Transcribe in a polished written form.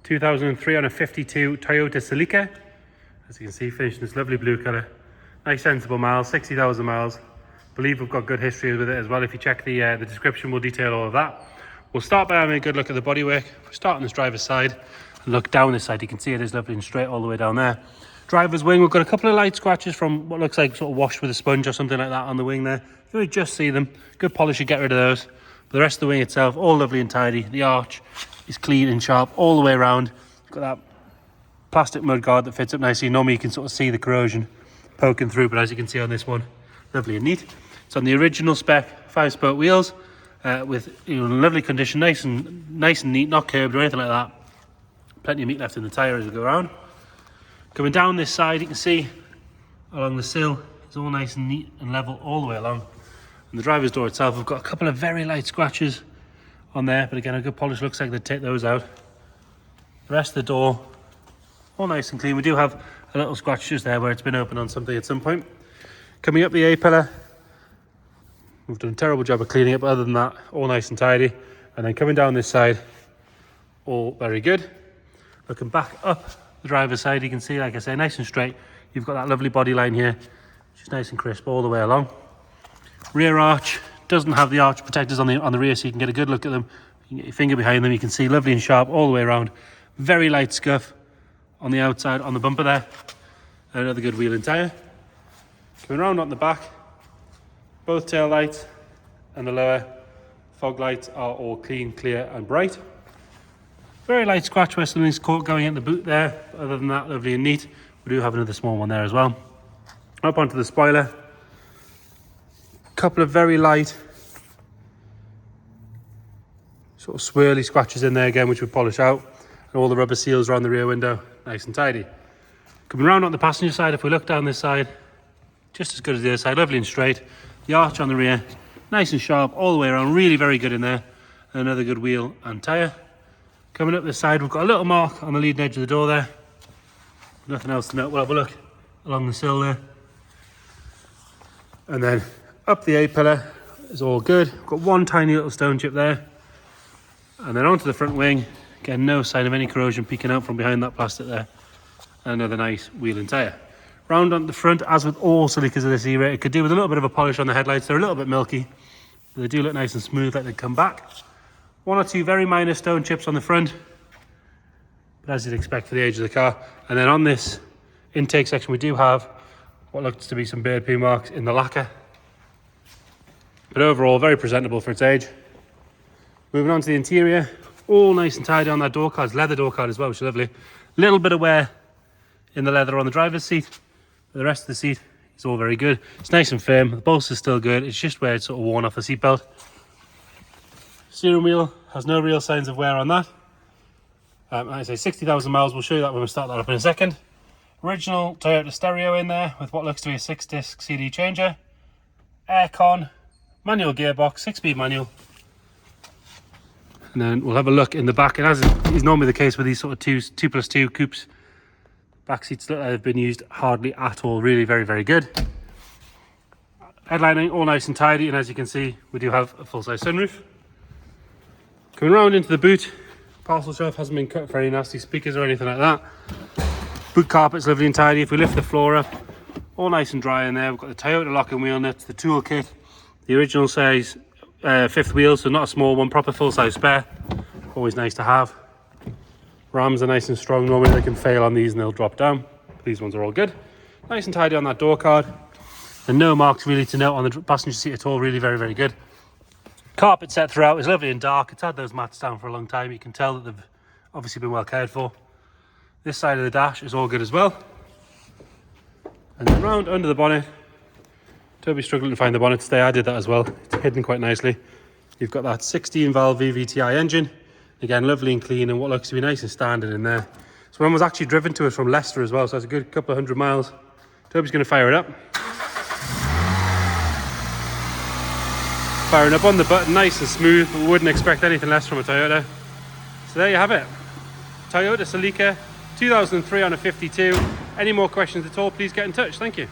2,352 Toyota Celica. As you can see, finished in this lovely blue colour. Nice sensible miles, 60,000 miles. Believe we've got good history with it as well. If you check the description, we'll detail all of that. We'll start by having a good look at the bodywork. We'll start on this driver's side and look down this side. You can see it is lovely and straight all the way down there. Driver's wing, we've got a couple of light scratches from what looks like sort of washed with a sponge or something like that on the wing there. You can just see them. Good polish, you get rid of those. But the rest of the wing itself, all lovely and tidy. The arch is clean and sharp all the way around. You've got that plastic mud guard that fits up nicely. Normally you can sort of see the corrosion poking through, but as you can see on this one, lovely and neat. It's on the original spec 5-spoke wheels with lovely condition, nice and neat, not curbed or anything like that. Plenty of meat left in the tyre as we go around. Coming down this side, you can see along the sill, it's all nice and neat and level all the way along. And the driver's door itself, we've got a couple of very light scratches on there, but again, a good polish, looks like they'd take those out. The rest of the door, all nice and clean. We do have a little scratch just there where it's been opened on something at some point. Coming up the A-pillar, we've done a terrible job of cleaning it, but other than that, all nice and tidy. And then coming down this side, all very good. Looking back up the driver's side, you can see, like I say, nice and straight. You've got that lovely body line here, which is nice and crisp all the way along. Rear arch doesn't have the arch protectors on the rear, so you can get a good look at them. You can get your finger behind them, you can see lovely and sharp all the way around. Very light scuff on the outside, on the bumper there. And another good wheel and tyre. Coming around on the back, both tail lights and the lower fog lights are all clean, clear and bright. Very light scratch where something's caught going in the boot there. Other than that, lovely and neat. We do have another small one there as well. Up onto the spoiler. Couple of very light sort of swirly scratches in there again, which we polish out. And all the rubber seals around the rear window, nice and tidy. Coming around on the passenger side, if we look down this side, just as good as the other side, lovely and straight. The arch on the rear, nice and sharp all the way around, really very good in there. And another good wheel and tyre. Coming up this side, we've got a little mark on the leading edge of the door there. Nothing else to note. We'll have a look along the sill there. And then up the A-pillar is all good. We've got one tiny little stone chip there. And then onto the front wing. Again, no sign of any corrosion peeking out from behind that plastic there. And another nice wheel and tyre. Round on the front, as with all Celicas of this era, it could do with a little bit of a polish on the headlights. They're a little bit milky, but they do look nice and smooth, like they come back. One or two very minor stone chips on the front, but as you'd expect for the age of the car. And then on this intake section, we do have what looks to be some bird poo marks in the lacquer. But overall, very presentable for its age. Moving on to the interior, all nice and tidy on that door card. It's leather door card as well, which is lovely. Little bit of wear in the leather on the driver's seat, but the rest of the seat is all very good. It's nice and firm, the bolster's still good. It's just where it's sort of worn off the seatbelt. Steering wheel has no real signs of wear on that. Like I say, 60,000 miles. We'll show you that when we start that up in a second. Original Toyota stereo in there with what looks to be a 6-disc CD changer. Aircon, manual gearbox, 6-speed manual. And then we'll have a look in the back. And as is normally the case with these sort of 2+2 coupes, back seats look like they've been used hardly at all. Really very, very good. Headlining all nice and tidy. And as you can see, we do have a full-size sunroof. Coming around into the boot, parcel shelf hasn't been cut for any nasty speakers or anything like that. Boot carpet's lovely and tidy. If we lift the floor up, all nice and dry in there. We've got the Toyota locking wheel nuts, the tool kit, the original size 5th wheel, so not a small one, proper full-size spare. Always nice to have. Rams are nice and strong. Normally they can fail on these and they'll drop down. These ones are all good. Nice and tidy on that door card. And no marks really to note on the passenger seat at all. Really very, very good. Carpet set throughout is lovely and dark. It's had those mats down for a long time. You can tell that they've obviously been well cared for. This side of the dash is all good as well. And then round under the bonnet. Toby's struggling to find the bonnet today. I did that as well. It's hidden quite nicely. You've got that 16 valve VVTi engine. Again, lovely and clean and what looks to be nice and standard in there. So one was actually driven to us from Leicester as well. So that's a good couple of 100 miles. Toby's going to fire it up. Firing up on the button, nice and smooth, but we wouldn't expect anything less from a Toyota. So there you have it. Toyota Celica, 2003 on a 52. Any more questions at all, please get in touch. Thank you.